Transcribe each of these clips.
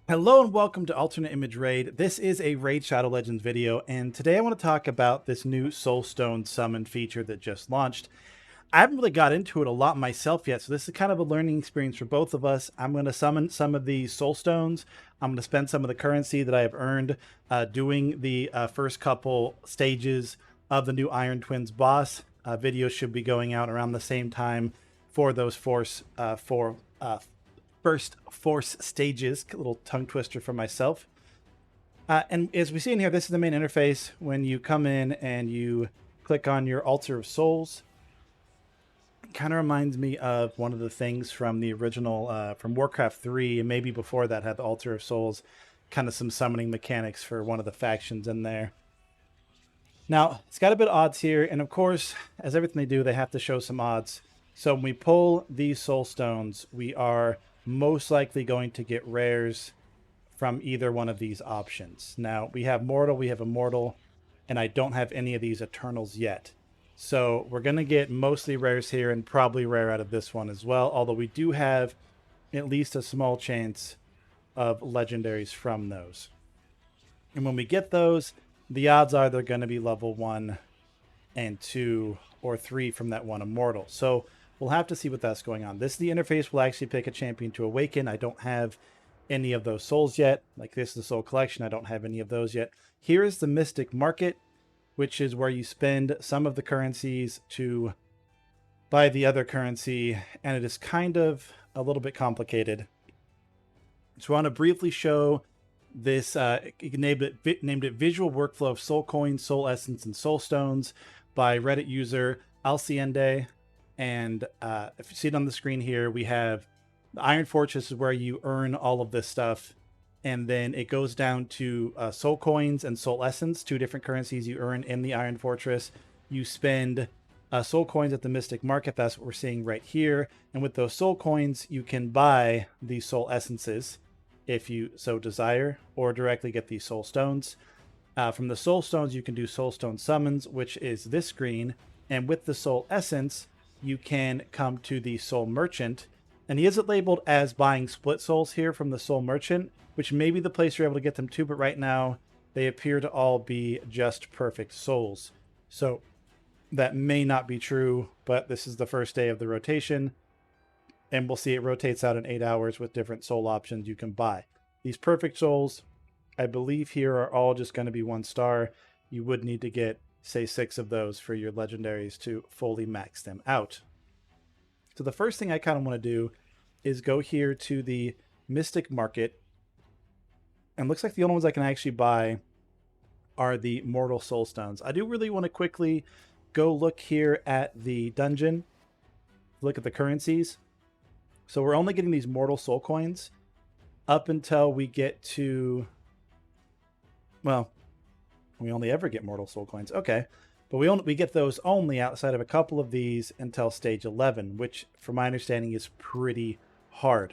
Hello and welcome to Alternate Image Raid. This is a Raid Shadow Legends video, and today I want to talk about this new Soulstone Summon feature that just launched. I haven't really got into it a lot myself yet, so this is kind of a learning experience for both of us. I'm going to summon some of these Soulstones. I'm going to spend some of the currency that I have earned doing the first couple stages of the new Iron Twins boss. Videos should be going out around the same time for those first force stages. A little tongue twister for myself. And as we see in here, this is the main interface. When you come in and you click on your Altar of Souls, it kind of reminds me of one of the things from the original, from Warcraft 3, and maybe before that had the Altar of Souls, kind of some summoning mechanics for one of the factions in there. Now, it's got a bit of odds here, and of course, as everything they do, they have to show some odds. So when we pull these Soul Stones, we are most likely going to get rares from either one of these options. Now, we have Mortal, we have Immortal, and I don't have any of these Eternals yet. So we're going to get mostly rares here and probably rare out of this one as well, although we do have at least a small chance of legendaries from those. And when we get those, the odds are they're going to be level 1 and 2 or 3 from that one Immortal. So we'll have to see what that's going on. This is the interface. We'll actually pick a champion to awaken. I don't have any of those souls yet. Like this is the soul collection. I don't have any of those yet. Here is the Mystic Market, which is where you spend some of the currencies to buy the other currency. And it is kind of a little bit complicated. So I want to briefly show this, named it Visual Workflow of Soul Coins, Soul Essence, and Soul Stones by Reddit user Alciende. And if you see it on the screen here, we have the Iron Fortress is where you earn all of this stuff. And then it goes down to Soul Coins and Soul Essence, two different currencies you earn in the Iron Fortress. You spend Soul Coins at the Mystic Market. That's what we're seeing right here. And with those Soul Coins, you can buy these Soul Essences if you so desire, or directly get these Soul Stones. From the Soul Stones, you can do Soulstone Summons, which is this screen. And with the Soul Essence, you can come to the Soul Merchant. And he isn't labeled as buying split souls here from the Soul Merchant, which may be the place you're able to get them to, but right now they appear to all be just perfect souls. So that may not be true, but this is the first day of the rotation. And we'll see it rotates out in 8 hours with different soul options you can buy. These perfect souls, I believe here, are all just going to be 1 star. You would need to get, say, 6 of those for your legendaries to fully max them out. So the first thing I kind of want to do is go here to the Mystic Market. And looks like the only ones I can actually buy are the Mortal Soul Stones. I do really want to quickly go look here at the dungeon, look at the currencies. So we're only getting these Mortal Soul Coins up until we get to, well, we only ever get Mortal Soul Coins. Okay. But we get those only outside of a couple of these until stage 11, which from my understanding is pretty hard.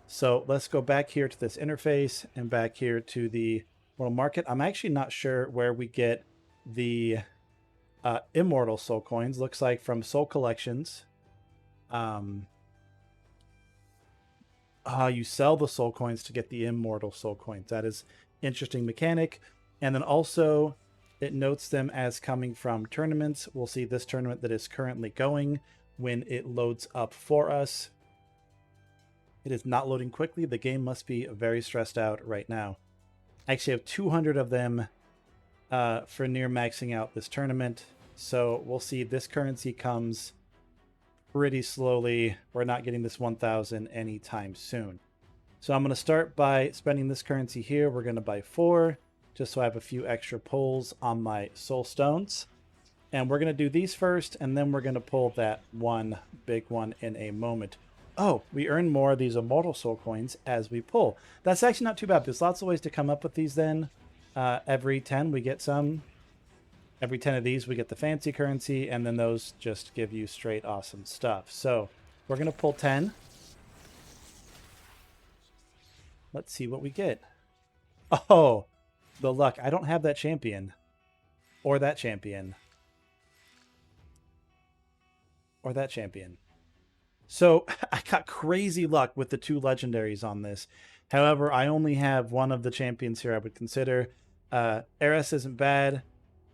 So let's go back here to this interface and back here to the Mortal Market. I'm actually not sure where we get the Immortal Soul Coins. Looks like from Soul Collections. You sell the Soul Coins to get the Immortal Soul Coins. That is interesting mechanic. And then also it notes them as coming from tournaments. We'll see this tournament that is currently going when it loads up for us. It is not loading quickly. The game must be very stressed out right now. I actually have 200 of them for near maxing out this tournament. So we'll see this currency comes pretty slowly. We're not getting this 1,000 anytime soon. So I'm going to start by spending this currency here. We're going to buy 4. Just so I have a few extra pulls on my Soul Stones. And we're going to do these first, and then we're going to pull that one big one in a moment. Oh, we earn more of these Immortal Soul Coins as we pull. That's actually not too bad. There's lots of ways to come up with these then. Every 10 we get some. Every 10 of these we get the fancy currency, and then those just give you straight awesome stuff. So we're going to pull 10. Let's see what we get. Oh! The luck. I don't have that champion. Or that champion. Or that champion. So I got crazy luck with the 2 legendaries on this. However, I only have one of the champions here I would consider. Eris isn't bad.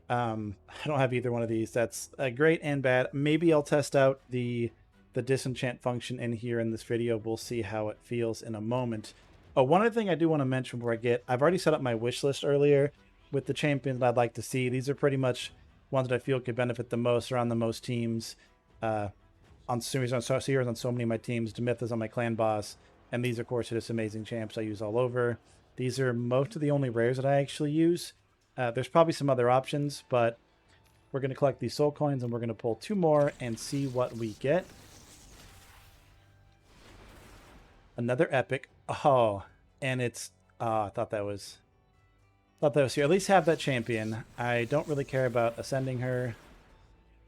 I don't have either one of these. That's great and bad. Maybe I'll test out the disenchant function in here in this video. We'll see how it feels in a moment. Oh, one other thing I do want to mention before I've already set up my wish list earlier with the champions that I'd like to see. These are pretty much ones that I feel could benefit the most or on the most teams. On series on so many of my teams. Demyth is on my clan boss, and these of course are just amazing champs I use all over. These are most of the only rares that I actually use. There's probably some other options, but we're going to collect these soul coins and we're going to pull 2 more and see what we get. Another epic. Oh, and it's I thought that was here. At least have that champion. I don't really care about ascending her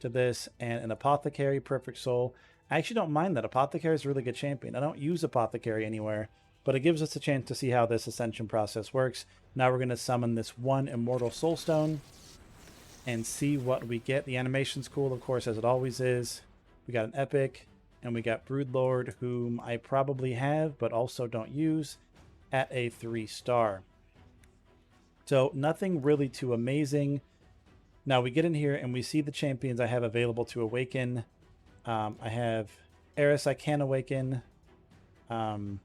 to this, and an apothecary, perfect soul. I actually don't mind that. Apothecary is a really good champion. I don't use apothecary anywhere, but it gives us a chance to see how this ascension process works. Now we're going to summon this 1 Immortal Soulstone and see what we get. The animation's cool, of course, as it always is. We got an epic, and we got Broodlord, whom I probably have, but also don't use, at a 3-star. So nothing really too amazing. Now we get in here and we see the champions I have available to awaken. I have Eris I can awaken. I'm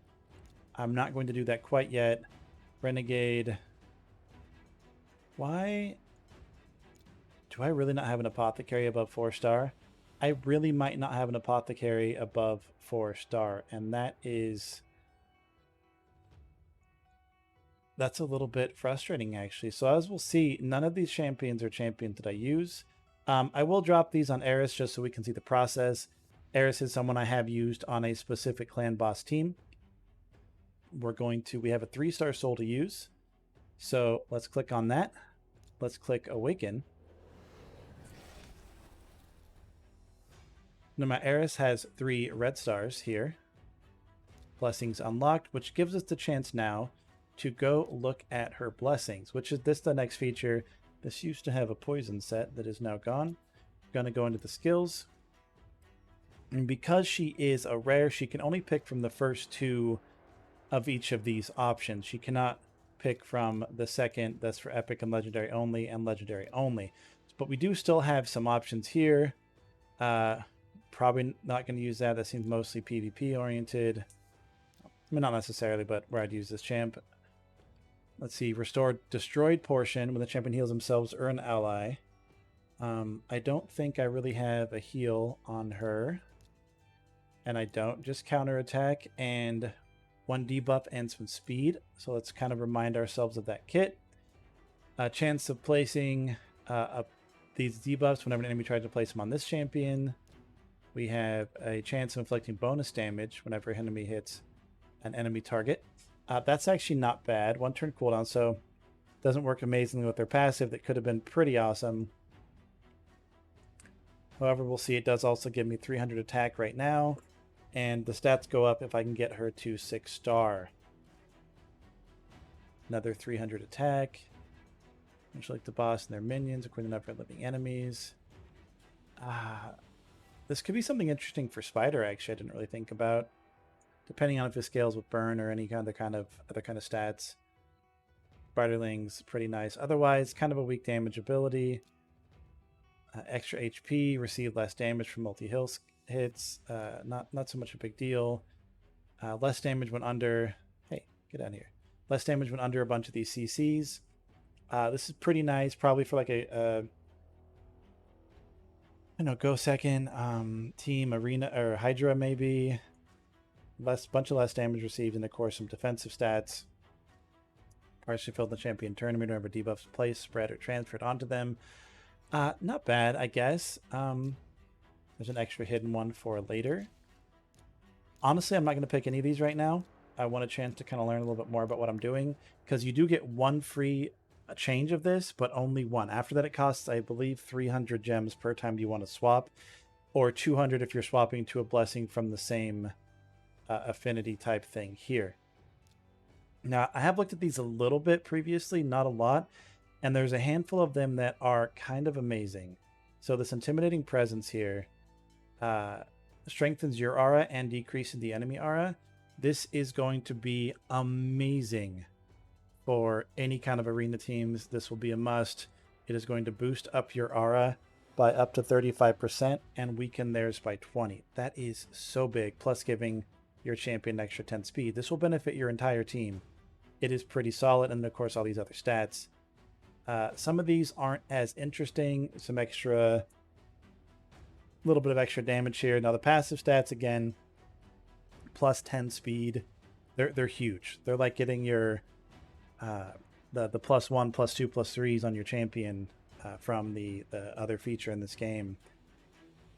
not going to do that quite yet. Renegade. Why do I really not have an apothecary above 4-star? I really might not have an apothecary above 4-star, and that's a little bit frustrating actually. So as we'll see, none of these champions are champions that I use. I will drop these on Eris just so we can see the process. Eris is someone I have used on a specific clan boss team. We have a 3-star soul to use. So let's click on that. Let's click awaken. Now my Eris has 3 red stars here. Blessings unlocked, which gives us the chance now to go look at her blessings, which is the next feature. This used to have a poison set that is now gone. I'm going to go into the skills. And because she is a rare, she can only pick from the first 2 of each of these options. She cannot pick from the second. That's for epic and legendary only, and legendary only. But we do still have some options here. Probably not going to use that. That seems mostly PvP oriented. I mean, not necessarily, but where I'd use this champ. Let's see, restore destroyed portion when the champion heals themselves or an ally. I don't think I really have a heal on her. And I don't. Just counterattack and 1 debuff and some speed. So let's kind of remind ourselves of that kit. A chance of placing these debuffs whenever an enemy tries to place them on this champion. We have a chance of inflicting bonus damage whenever an enemy hits an enemy target. That's actually not bad. 1 turn cooldown, so doesn't work amazingly with their passive. That could have been pretty awesome. However, we'll see. It does also give me 300 attack right now, and the stats go up if I can get her to 6-star. Another 300 attack. Much like the boss and their minions, according to number of living enemies. This could be something interesting for Spider, actually. I didn't really think about. Depending on if it scales with burn or any other kind of stats. Spiderling's pretty nice. Otherwise, kind of a weak damage ability. Extra HP, receive less damage from multi-hill hits. Not so much a big deal. Less damage when under... Hey, get out of here. Less damage when under a bunch of these CCs. This is pretty nice, probably for like a go second, team, arena, or Hydra maybe. Bunch of less damage received, and of course some defensive stats. Partially filled the champion tournament, whenever debuffs placed, spread, or transferred onto them. Not bad, I guess. There's an extra hidden one for later. Honestly, I'm not going to pick any of these right now. I want a chance to kind of learn a little bit more about what I'm doing, because you do get 1 free change of this, but only 1. After that, it costs, I believe, 300 gems per time you want to swap, or 200 if you're swapping to a blessing from the same affinity type thing here. Now, I have looked at these a little bit previously, not a lot, and there's a handful of them that are kind of amazing. So this intimidating presence here strengthens your aura and decreases the enemy aura. This is going to be amazing for any kind of arena teams. This will be a must. It is going to boost up your aura by up to 35% and weaken theirs by 20. That is so big, plus giving your champion an extra 10 speed. This will benefit your entire team. It is pretty solid, and of course all these other stats. Some of these aren't as interesting. Some extra, little bit of extra damage here. Now the passive stats, again, plus 10 speed. They're huge. They're like getting your the +1, +2, +3s on your champion from the other feature in this game.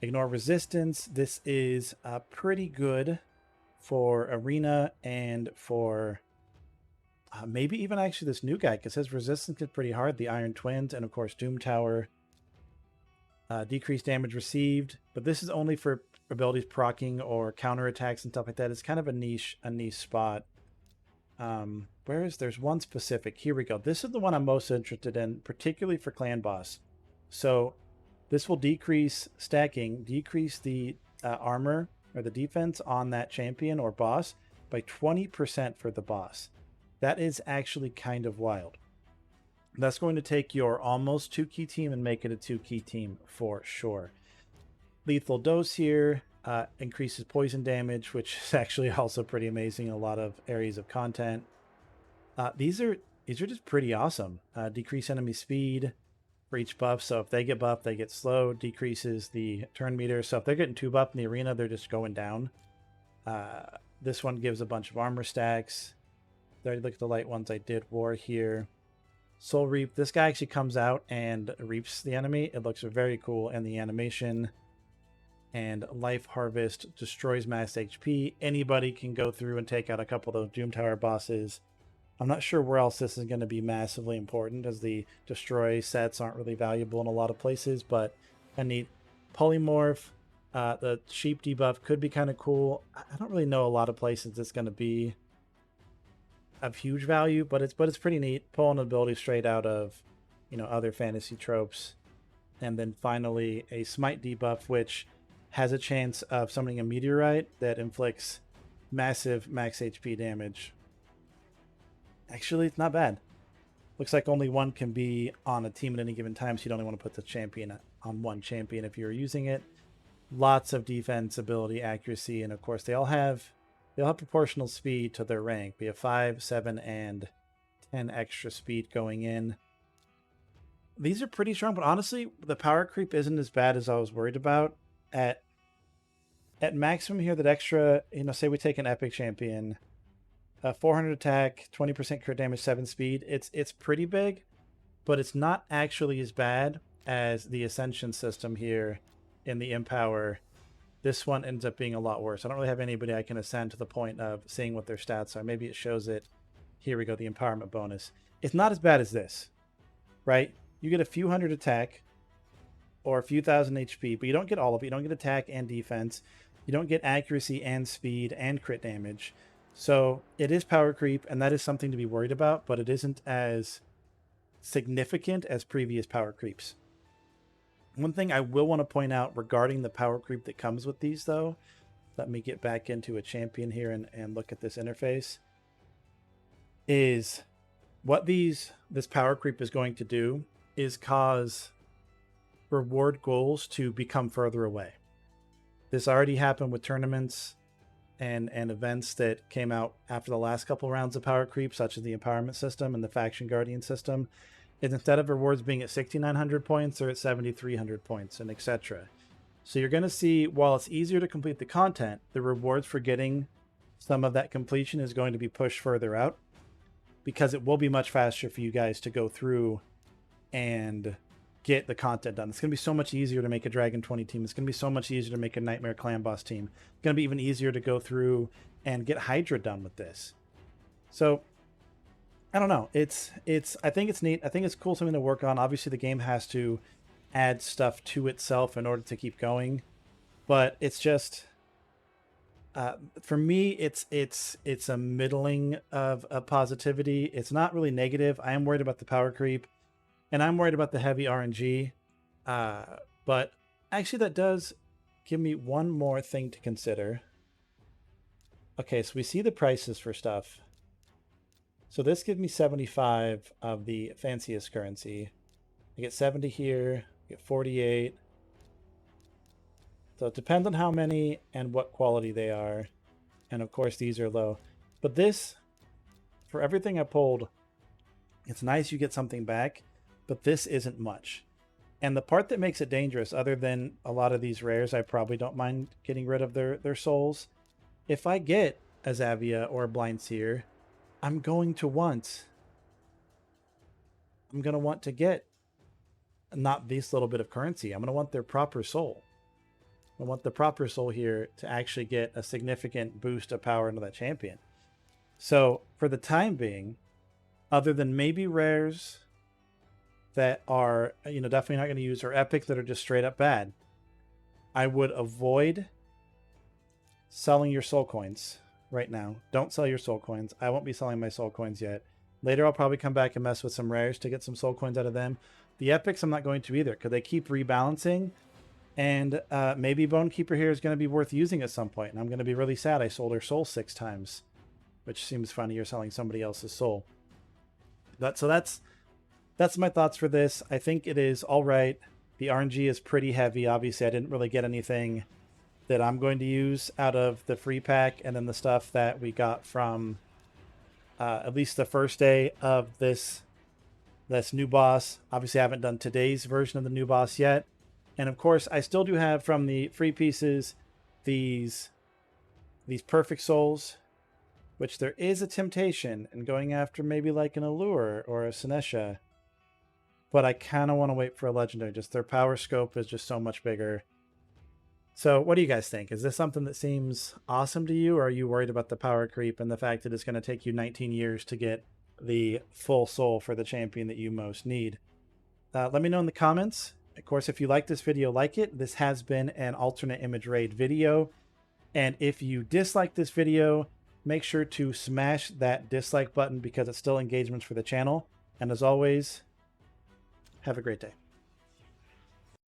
Ignore resistance. This is pretty good for arena and for maybe even actually this new guy, because his resistance is pretty hard. The Iron Twins and of course Doom Tower. Decreased damage received, but this is only for abilities proccing or counterattacks and stuff like that. It's kind of a niche spot. There's one specific. Here we go. This is the one I'm most interested in, particularly for clan boss. So this will decrease stacking, decrease the armor or the defense on that champion or boss by 20% for the boss. That is actually kind of wild. That's going to take your almost 2-key team and make it a 2-key team for sure. Lethal dose here increases poison damage, which is actually also pretty amazing in a lot of areas of content. These are just pretty awesome. Decrease enemy speed for each buff. So if they get buffed, they get slowed. Decreases the turn meter. So if they're getting 2 buff in the arena, they're just going down. This one gives a bunch of armor stacks. There, look at the light ones I did. War here. Soul Reap. This guy actually comes out and reaps the enemy. It looks very cool in the animation. And Life Harvest destroys max HP. Anybody can go through and take out a couple of those Doom Tower bosses. I'm not sure where else this is going to be massively important, as the destroy sets aren't really valuable in a lot of places, but a neat polymorph. The sheep debuff could be kind of cool. I don't really know a lot of places it's going to be of huge value, but it's pretty neat. Pulling an ability straight out of, other fantasy tropes. And then finally a smite debuff, which has a chance of summoning a meteorite that inflicts massive max HP damage. Actually, it's not bad. Looks like only one can be on a team at any given time, so you'd only want to put the champion on one champion if you're using it. Lots of defense, ability, accuracy, and of course they'll have proportional speed to their rank. We have 5, 7, and 10 extra speed going in. These are pretty strong, but honestly, the power creep isn't as bad as I was worried about. At maximum here, that extra, say we take an epic champion, 400 attack, 20% crit damage, 7 speed. It's pretty big, but it's not actually as bad as the Ascension system here in the Empower. This one ends up being a lot worse. I don't really have anybody I can ascend to the point of seeing what their stats are. Maybe it shows it. Here we go, the empowerment bonus. It's not as bad as this, right? You get a few hundred attack or a few thousand HP, but you don't get all of it. You don't get attack and defense. You don't get accuracy and speed and crit damage. So it is power creep, and that is something to be worried about, but it isn't as significant as previous power creeps. One thing I will want to point out regarding the power creep that comes with these, though, let me get back into a champion here and look at this interface, is what this power creep is going to do is cause reward goals to become further away. This already happened with tournaments and events that came out after the last couple rounds of power creep, such as the empowerment system and the faction guardian system. Is instead of rewards being at 6,900 points, they're at 7,300 points, and etc. So you're going to see, while it's easier to complete the content, the rewards for getting some of that completion is going to be pushed further out, because it will be much faster for you guys to go through and get the content done. It's going to be so much easier to make a Dragon 20 team. It's going to be so much easier to make a Nightmare Clan Boss team. It's going to be even easier to go through and get Hydra done with this. So I don't know. I think it's neat. I think it's cool, something to work on. Obviously the game has to add stuff to itself in order to keep going, but it's just for me, it's a middling of a positivity. It's not really negative. I am worried about the power creep, and I'm worried about the heavy RNG. But actually, that does give me one more thing to consider. Okay, so we see the prices for stuff. So this gives me 75 of the fanciest currency. I get 70 here, I get 48. So it depends on how many and what quality they are. And of course, these are low. But this, for everything I pulled, it's nice you get something back, but this isn't much. And the part that makes it dangerous, other than a lot of these rares, I probably don't mind getting rid of their souls. If I get a Zavia or a Blind Seer, I'm going to want to get not this little bit of currency. I'm going to want their proper soul. I want the proper soul here to actually get a significant boost of power into that champion. So for the time being, other than maybe rares that are, definitely not going to use, or epics that are just straight up bad, I would avoid selling your soul coins right now. Don't sell your soul coins. I won't be selling my soul coins yet. Later, I'll probably come back and mess with some rares to get some soul coins out of them. The epics, I'm not going to either, because they keep rebalancing. And maybe Bone Keeper here is going to be worth using at some point. And I'm going to be really sad I sold her soul 6 times. Which seems funny, you're selling somebody else's soul. So that's my thoughts for this. I think it is all right. The RNG is pretty heavy. Obviously, I didn't really get anything that I'm going to use out of the free pack, and then the stuff that we got from at least the first day of this new boss. Obviously, I haven't done today's version of the new boss yet. And of course, I still do have from the free pieces these perfect souls, which there is a temptation in going after maybe like an Allure or a Sinesha. But I kind of want to wait for a legendary. Just their power scope is just so much bigger. So what do you guys think? Is this something that seems awesome to you, or are you worried about the power creep and the fact that it's going to take you 19 years to get the full soul for the champion that you most need? Let me know in the comments. Of course, if you like this video, like it. This has been an alternate image raid video. And if you dislike this video, make sure to smash that dislike button because it's still engagements for the channel. And as always, have a great day.